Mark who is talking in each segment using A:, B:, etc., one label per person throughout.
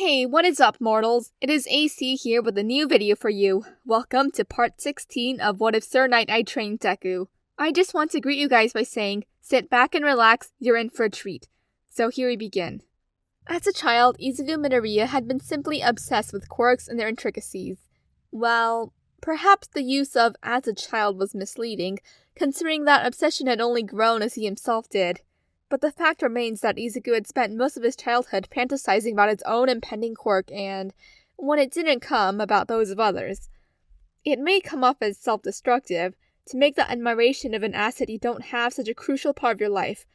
A: Hey, what is up, mortals? It is AC here with a new video for you. Welcome to part 16 of What If Sir Nighteye Trained Deku. I just want to greet you guys by saying, sit back and relax, you're in for a treat. So here we begin. As a child, Izuku Midoriya had been simply obsessed with quirks and their intricacies. Well, perhaps the use of as a child was misleading, considering that obsession had only grown as he himself did. But the fact remains that Izuku had spent most of his childhood fantasizing about his own impending quirk and, when it didn't come, about those of others. It may come off as self-destructive to make the admiration of an asset you don't have such a crucial part of your life.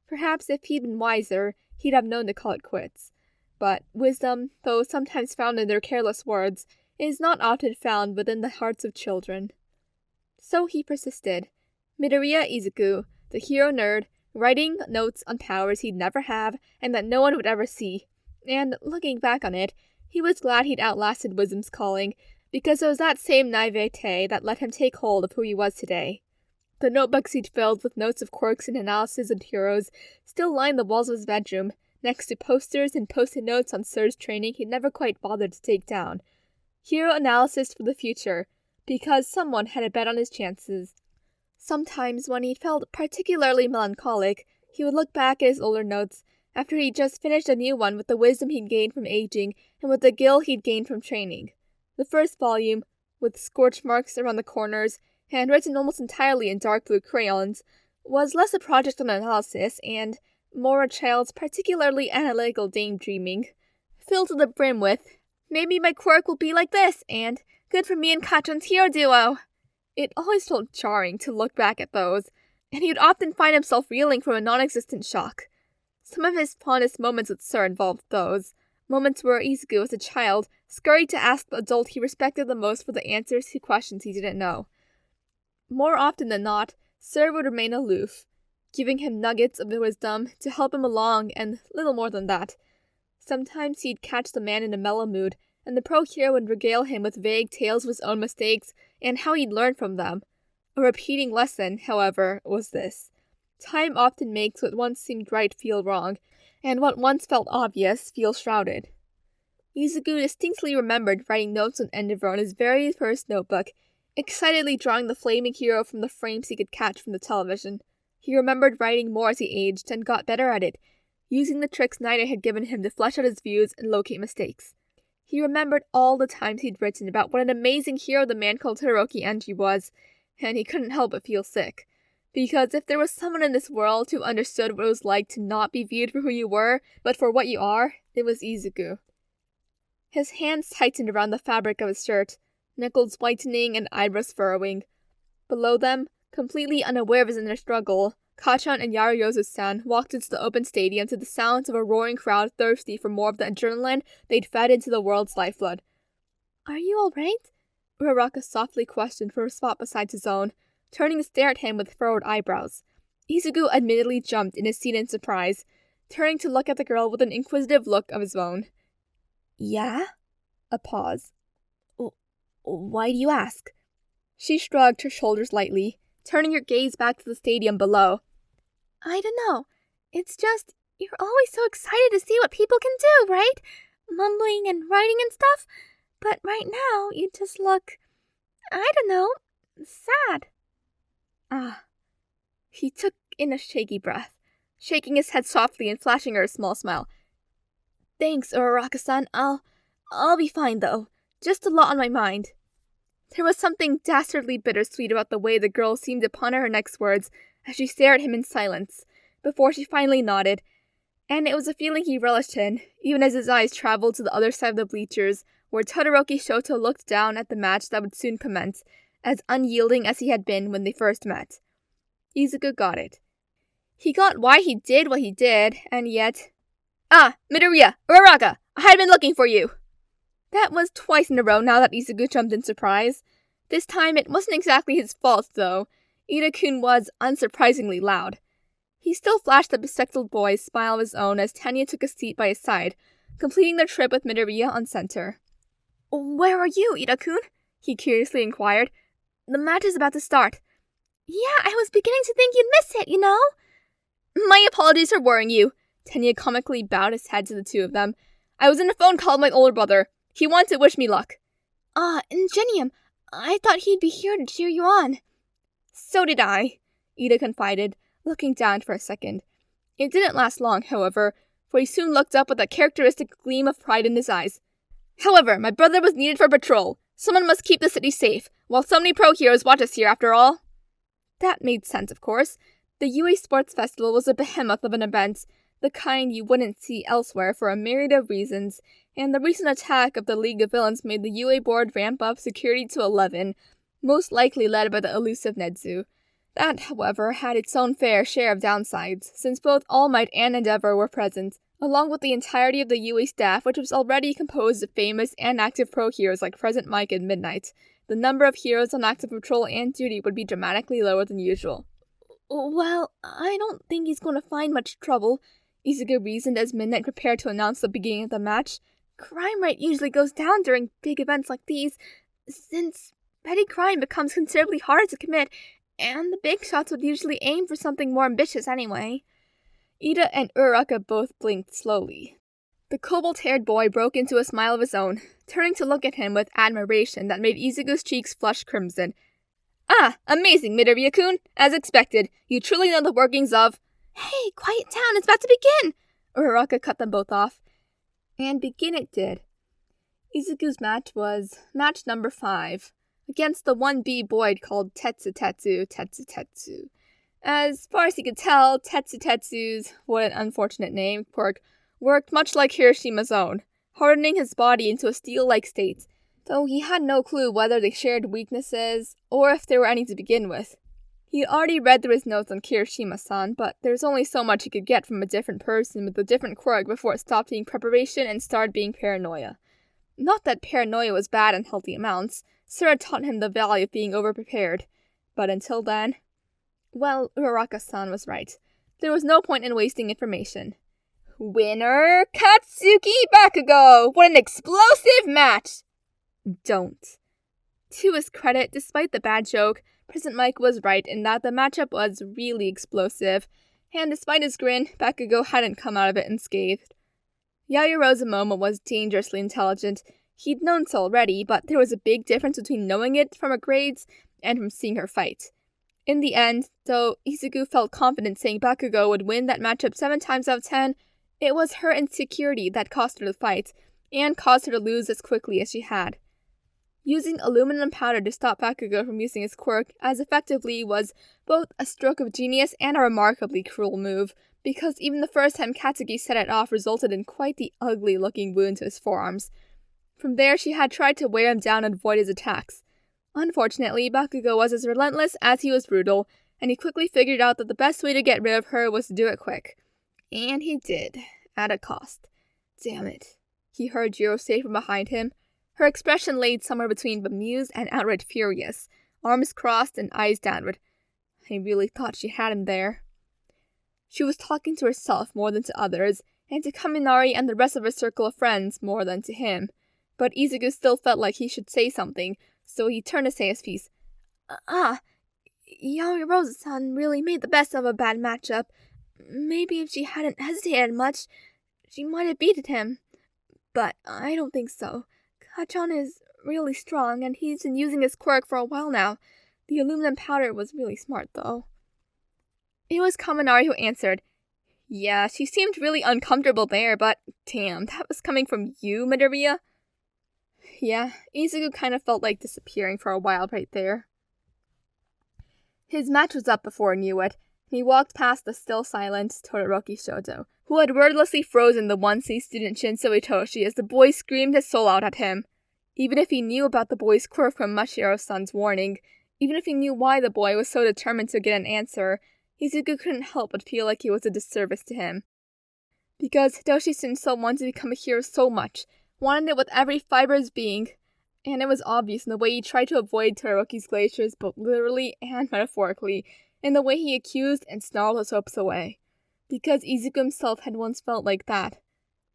A: Perhaps if he'd been wiser, he'd have known to call it quits. But wisdom, though sometimes found in their careless words, is not often found within the hearts of children. So he persisted. Midoriya Izuku, the hero nerd, writing notes on powers he'd never have and that no one would ever see. And looking back on it, he was glad he'd outlasted wisdom's calling, because it was that same naivete that let him take hold of who he was today. The notebooks he'd filled with notes of quirks and analysis of heroes still lined the walls of his bedroom, next to posters and post-it notes on Sir's training he'd never quite bothered to take down. Hero analysis for the future, because someone had a bet on his chances. Sometimes, when he felt particularly melancholic, he would look back at his older notes, after he'd just finished a new one with the wisdom he'd gained from aging and with the gil he'd gained from training. The first volume, with scorch marks around the corners, and written almost entirely in dark blue crayons, was less a project on analysis and more a child's particularly analytical daydreaming, filled to the brim with, "Maybe my quirk will be like this," and "Good for me and Katrin's hero duo." It always felt jarring to look back at those, and he would often find himself reeling from a non-existent shock. Some of his fondest moments with Sir involved those, moments where Izuku, as a child, scurried to ask the adult he respected the most for the answers to questions he didn't know. More often than not, Sir would remain aloof, giving him nuggets of wisdom to help him along and little more than that. Sometimes he'd catch the man in a mellow mood, and the pro-hero would regale him with vague tales of his own mistakes and how he'd learned from them. A repeating lesson, however, was this. Time often makes what once seemed right feel wrong, and what once felt obvious feel shrouded. Izuku distinctly remembered writing notes on Endeavor on his very first notebook, excitedly drawing the flaming hero from the frames he could catch from the television. He remembered writing more as he aged and got better at it, using the tricks Nighteye had given him to flesh out his views and locate mistakes. He remembered all the times he'd written about what an amazing hero the man called Todoroki Anji was, and he couldn't help but feel sick. Because if there was someone in this world who understood what it was like to not be viewed for who you were, but for what you are, it was Izuku. His hands tightened around the fabric of his shirt, knuckles whitening and eyebrows furrowing. Below them, completely unaware of his inner struggle, Kachan and Yaruyozu-san walked into the open stadium to the sounds of a roaring crowd thirsty for more of the adrenaline they'd fed into the world's lifeblood. "Are you all right?" Uraraka softly questioned from her spot beside his own, turning to stare at him with furrowed eyebrows. Izuku admittedly jumped in his seat in surprise, turning to look at the girl with an inquisitive look of his own. "Yeah?" A pause. "Why do you ask?" She shrugged her shoulders lightly, turning her gaze back to the stadium below. "I don't know. It's just, you're always so excited to see what people can do, right? Mumbling and writing and stuff. But right now, you just look, I don't know, sad." "Ah." He took in a shaky breath, shaking his head softly and flashing her a small smile. "Thanks, Uraraka-san. I'll be fine, though. Just a lot on my mind." There was something dastardly bittersweet about the way the girl seemed to ponder her next words as she stared at him in silence, before she finally nodded, and it was a feeling he relished in, even as his eyes traveled to the other side of the bleachers, where Todoroki Shoto looked down at the match that would soon commence, as unyielding as he had been when they first met. Izuku got it. He got why he did what he did, and yet... "Ah, Midoriya! Uraraka! I had been looking for you!" That was twice in a row now that Izuku jumped in surprise. This time it wasn't exactly his fault, though. Ida-kun was unsurprisingly loud. He still flashed the bespectacled boy's smile of his own as Tanya took a seat by his side, completing their trip with Midoriya on center. "Where are you, Ida-kun?" he curiously inquired. "The match is about to start." "Yeah, I was beginning to think you'd miss it, you know?" "My apologies for worrying you." Tanya comically bowed his head to the two of them. I was in a phone call with my older brother. He wanted to wish me luck. Ingenium. I thought he'd be here to cheer you on. So did I, Ida confided, looking down for a second. It didn't last long, however, for he soon looked up with a characteristic gleam of pride in his eyes. However, my brother was needed for patrol. Someone must keep the city safe, while so many pro heroes watch us here after all. That made sense, of course. The UA Sports Festival was a behemoth of an event, the kind you wouldn't see elsewhere for a myriad of reasons, and the recent attack of the League of Villains made the UA board ramp up security to 11, most likely led by the elusive Nedzu. That, however, had its own fair share of downsides, since both All Might and Endeavor were present, along with the entirety of the UA staff, which was already composed of famous and active pro heroes like Present Mike and Midnight. The number of heroes on active patrol and duty would be dramatically lower than usual. Well, I don't think he's going to find much trouble, Izuku reasoned as Midnight prepared to announce the beginning of the match. Crime rate usually goes down during big events like these, since petty crime becomes considerably harder to commit, and the big shots would usually aim for something more ambitious anyway. Ida and Uraraka both blinked slowly. The cobalt-haired boy broke into a smile of his own, turning to look at him with admiration that made Izuku's cheeks flush crimson. Ah, amazing, Midoriya-kun! As expected, you truly know the workings of— Hey, quiet down, it's about to begin! Uraraka cut them both off. And begin it did. Izuku's match was match number 5, against the 1B boy called Tetsu. As far as he could tell, Tetsu's, what an unfortunate name, quirk, worked much like Hiroshima's own, hardening his body into a steel-like state, though he had no clue whether they shared weaknesses, or if there were any to begin with. He had already read through his notes on Kirishima-san, but there's only so much he could get from a different person with a different quirk before it stopped being preparation and started being paranoia. Not that paranoia was bad in healthy amounts. Sir had taught him the value of being overprepared. But until then— Well, Uraraka-san was right. There was no point in wasting information. Winner, Katsuki Bakugo! What an explosive match! Don't. To his credit, despite the bad joke, Present Mike was right in that the matchup was really explosive, and despite his grin, Bakugo hadn't come out of it unscathed. Yaoyoro's Momo was dangerously intelligent. He'd known so already, but there was a big difference between knowing it from her grades and from seeing her fight. In the end, though Izuku felt confident saying Bakugo would win that matchup 7 times out of 10, it was her insecurity that cost her the fight, and caused her to lose as quickly as she had. Using aluminum powder to stop Bakugo from using his quirk as effectively was both a stroke of genius and a remarkably cruel move, because even the first time Katsuki set it off resulted in quite the ugly-looking wound to his forearms. From there, she had tried to wear him down and avoid his attacks. Unfortunately, Bakugo was as relentless as he was brutal, and he quickly figured out that the best way to get rid of her was to do it quick. And he did, at a cost. Damn it, he heard Jiro say from behind him. Her expression laid somewhere between bemused and outright furious, arms crossed and eyes downward. I really thought she had him there. She was talking to herself more than to others, and to Kaminari and the rest of her circle of friends more than to him. But Izuku still felt like he should say something, so he turned to say his piece. Yaoyorozu-san really made the best of a bad matchup. Maybe if she hadn't hesitated much, she might have beaten him. But I don't think so. Kachan is really strong, and he's been using his quirk for a while now. The aluminum powder was really smart, though. It was Kaminari who answered. Yeah, she seemed really uncomfortable there, but damn, that was coming from you, Midoriya? Yeah, Izuku kind of felt like disappearing for a while right there. His match was up before he knew it. He walked past the still silent Todoroki Shoto, who had wordlessly frozen the 1C student Shinso Itoshi as the boy screamed his soul out at him. Even if he knew about the boy's quirk from Mashiro-san's warning, even if he knew why the boy was so determined to get an answer, Izuku couldn't help but feel like he was a disservice to him. Because Hitoshi Shinso wanted to become a hero so much, wanted it with every fiber of his being, and it was obvious in the way he tried to avoid Todoroki's glaciers both literally and metaphorically, in the way he accused and snarled his hopes away. Because Izuku himself had once felt like that.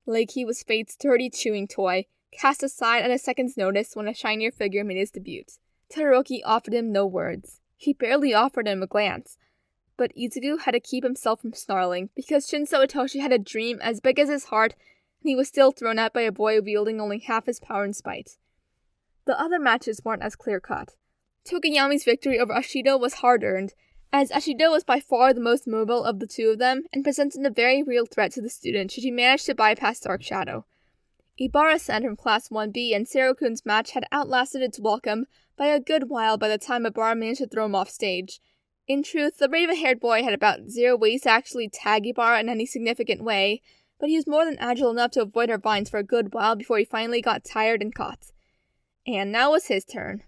A: Like he was fate's dirty chewing toy, cast aside at a second's notice when a shinier figure made his debut. Todoroki offered him no words. He barely offered him a glance. But Izuku had to keep himself from snarling, because Shinso Itoshi had a dream as big as his heart, and he was still thrown out by a boy wielding only half his power and spite. The other matches weren't as clear-cut. Tokuyami's victory over Ashido was hard-earned, as Ashido was by far the most mobile of the two of them and presented a very real threat to the student should he manage to bypass Dark Shadow. Ibara-san from Class 1B and Serokun's match had outlasted its welcome by a good while by the time Ibara managed to throw him off stage. In truth, the raven-haired boy had about zero ways to actually tag Ibara in any significant way, but he was more than agile enough to avoid her vines for a good while before he finally got tired and caught. And now was his turn.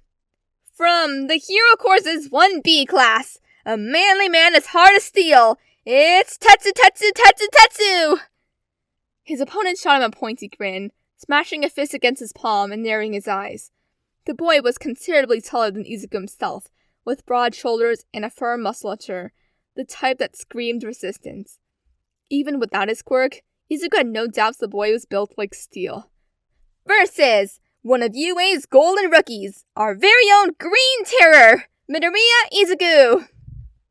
A: From the Hero Course's 1B class, a manly man as hard as steel, it's Tetsu! His opponent shot him a pointy grin, smashing a fist against his palm and narrowing his eyes. The boy was considerably taller than Izuku himself, with broad shoulders and a firm musculature, the type that screamed resistance. Even without his quirk, Izuku had no doubts the boy was built like steel. Versus one of UA's golden rookies, our very own Green Terror, Midoriya Izuku!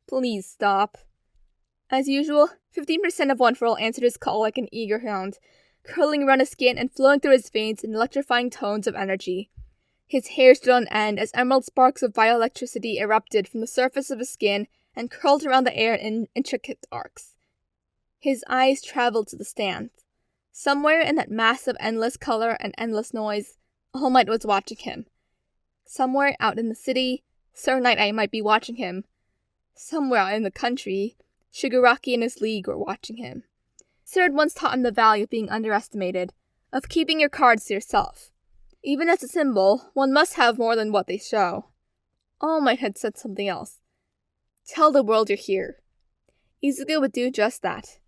A: Please stop. As usual, 15% of One For All answered his call like an eager hound, curling around his skin and flowing through his veins in electrifying tones of energy. His hair stood on end as emerald sparks of bioelectricity erupted from the surface of his skin and curled around the air in intricate arcs. His eyes traveled to the stands. Somewhere in that mass of endless color and endless noise, All Might was watching him. Somewhere out in the city, Sir Nighteye might be watching him. Somewhere out in the country, Shigaraki and his league were watching him. Sir had once taught him the value of being underestimated, of keeping your cards to yourself. Even as a symbol, one must have more than what they show. All Might had said something else. Tell the world you're here. Izuku would do just that.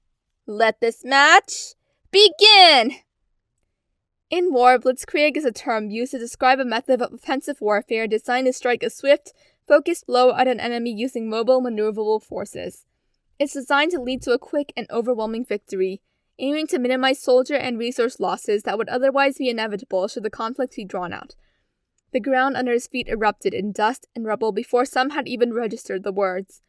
A: Let this match begin! In war, blitzkrieg is a term used to describe a method of offensive warfare designed to strike a swift, focused blow at an enemy using mobile, maneuverable forces. It's designed to lead to a quick and overwhelming victory, aiming to minimize soldier and resource losses that would otherwise be inevitable should the conflict be drawn out. The ground under his feet erupted in dust and rubble before some had even registered the words.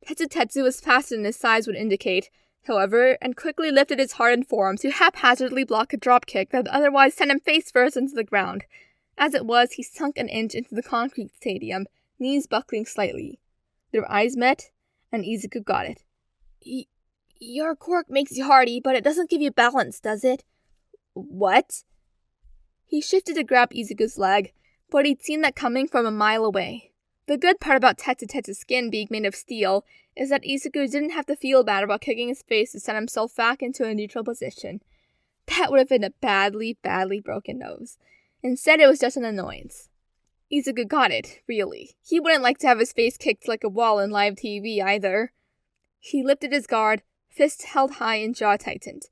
A: Tetsu was faster than his size would indicate, however, and quickly lifted his hardened form to haphazardly block a dropkick that would otherwise send him face first into the ground. As it was, he sunk an inch into the concrete stadium, knees buckling slightly. Their eyes met, and Izuku got it. Your quirk makes you hardy, but it doesn't give you balance, does it? What? He shifted to grab Izuku's leg, but he'd seen that coming from a mile away. The good part about Tetsu's skin being made of steel is that Izuku didn't have to feel bad about kicking his face to send himself back into a neutral position. That would have been a badly broken nose. Instead, it was just an annoyance. Izuku got it, really. He wouldn't like to have his face kicked like a wall in live TV either. He lifted his guard, fists held high and jaw tightened.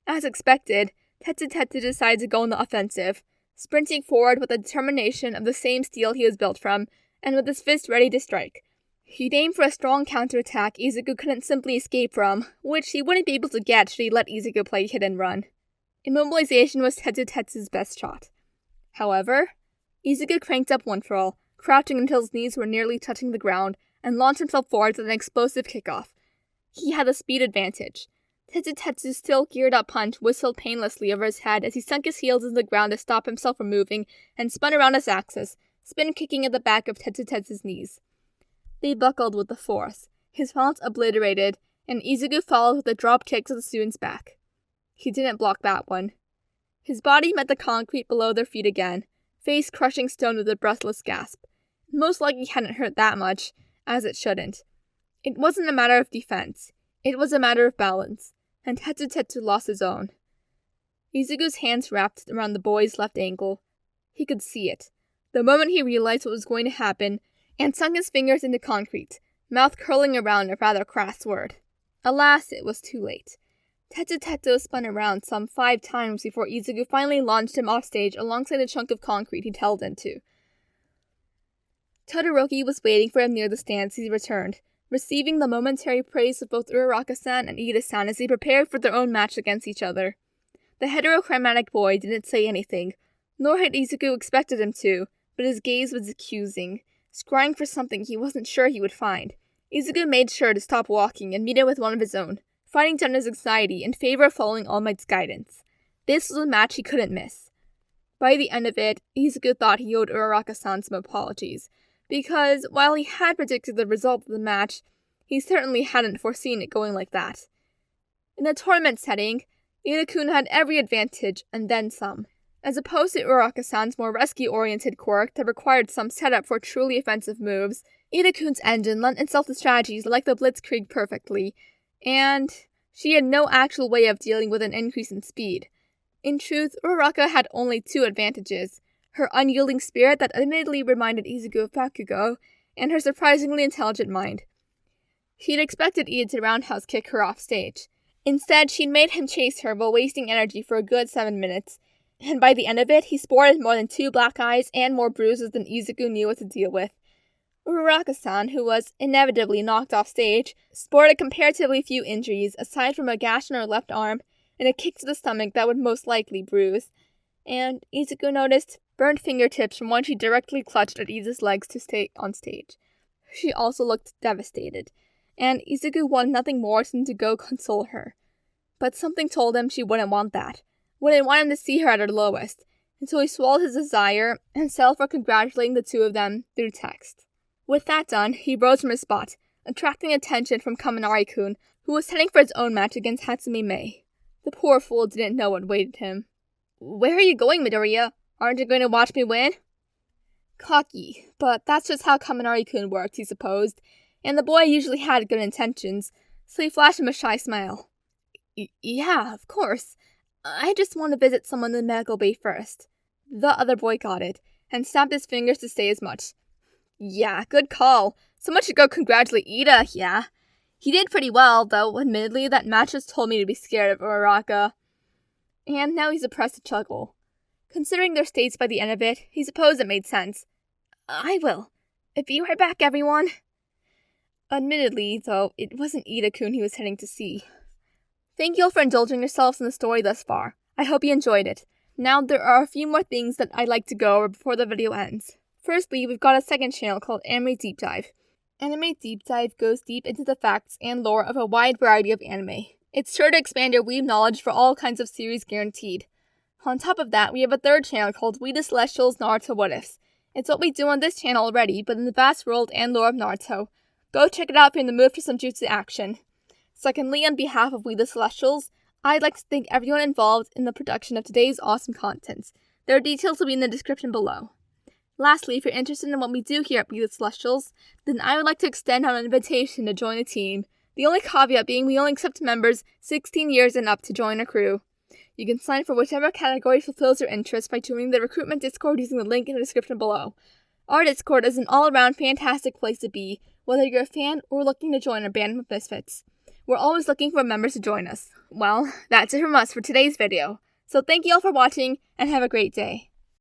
A: As expected, Tetsu decided to go on the offensive, sprinting forward with the determination of the same steel he was built from, and with his fist ready to strike. He'd aimed for a strong counterattack Izuku couldn't simply escape from, which he wouldn't be able to get should he let Izuku play hit and run. Immobilization was Tetsu's best shot. However, Izuku cranked up One For All, crouching until his knees were nearly touching the ground, and launched himself forward with an explosive kickoff. He had the speed advantage. Tetsu's still geared-up punch whistled painlessly over his head as he sunk his heels into the ground to stop himself from moving and spun around his axis, spin-kicking at the back of Tetsu's knees. They buckled with the force, his taunts obliterated, and Izuku followed with a drop kick to the student's back. He didn't block that one. His body met the concrete below their feet again, face crushing stone with a breathless gasp. Most likely hadn't hurt that much, as it shouldn't. It wasn't a matter of defense. It was a matter of balance, and Tetsu lost his own. Izuku's hands wrapped around the boy's left ankle. He could see it. The moment he realized what was going to happen, and sunk his fingers into concrete, mouth curling around a rather crass word. Alas, it was too late. Tetsu spun around some 5 times before Izuku finally launched him off stage alongside a chunk of concrete he'd held into. Todoroki was waiting for him near the stands as he returned, receiving the momentary praise of both Uraraka-san and Ida-san as they prepared for their own match against each other. The heterochromatic boy didn't say anything, nor had Izuku expected him to, but his gaze was accusing, scrying for something he wasn't sure he would find. Izuku made sure to stop walking and meet him with one of his own, fighting down his anxiety in favor of following All Might's guidance. This was a match he couldn't miss. By the end of it, Izuku thought he owed Uraraka-san some apologies, because while he had predicted the result of the match, he certainly hadn't foreseen it going like that. In a tournament setting, Ida-kun had every advantage and then some. As opposed to Uraraka-san's more rescue-oriented quirk that required some setup for truly offensive moves, Ida-kun's engine lent itself to strategies like the Blitzkrieg perfectly, and she had no actual way of dealing with an increase in speed. In truth, Uraraka had only two advantages: her unyielding spirit that admittedly reminded Izuku of Bakugo, and her surprisingly intelligent mind. She'd expected Ida to roundhouse kick her off stage. Instead, she'd made him chase her while wasting energy for a good 7 minutes, and by the end of it, he sported more than 2 black eyes and more bruises than Izuku knew what to deal with. Uraraka-san, who was inevitably knocked off stage, sported comparatively few injuries aside from a gash on her left arm and a kick to the stomach that would most likely bruise. And Izuku noticed burned fingertips from when she directly clutched at Ida's legs to stay on stage. She also looked devastated, and Izuku wanted nothing more than to go console her. But something told him she wouldn't want that, wouldn't want him to see her at her lowest, and so he swallowed his desire and settled for congratulating the two of them through text. With that done, he rose from his spot, attracting attention from Kaminari-kun, who was heading for his own match against Hatsumi Mei. The poor fool didn't know what awaited him. "Where are you going, Midoriya? Aren't you going to watch me win?" Cocky, but that's just how Kaminari-kun worked, he supposed, and the boy usually had good intentions, so he flashed him a shy smile. Yeah, of course. I just want to visit someone in the medical bay first." The other boy got it, and snapped his fingers to say as much. "Yeah, good call. Someone should go congratulate Ida, yeah. He did pretty well, though admittedly that match just told me to be scared of Uraraka." And now he suppressed a chuckle. Considering their states by the end of it, he supposed it made sense. "I will. Be right back, everyone." Admittedly, though, it wasn't Ida-kun he was heading to see. Thank you all for indulging yourselves in the story thus far. I hope you enjoyed it. Now, there are a few more things that I'd like to go over before the video ends. Firstly, we've got a second channel called Anime Deep Dive. Anime Deep Dive goes deep into the facts and lore of a wide variety of anime. It's sure to expand your weeb knowledge for all kinds of series guaranteed. On top of that, we have a third channel called We the Celestials Naruto What Ifs. It's what we do on this channel already, but in the vast world and lore of Naruto. Go check it out if you're in the mood for some jutsu action. Secondly, on behalf of We the Celestials, I'd like to thank everyone involved in the production of today's awesome content. Their details will be in the description below. Lastly, if you're interested in what we do here at We the Celestials, then I would like to extend out an invitation to join the team. The only caveat being we only accept members 16 years and up to join our crew. You can sign for whichever category fulfills your interest by joining the recruitment Discord using the link in the description below. Our Discord is an all-around fantastic place to be, whether you're a fan or looking to join our band of misfits. We're always looking for members to join us. Well, that's it from us for today's video. So thank you all for watching, and have a great day.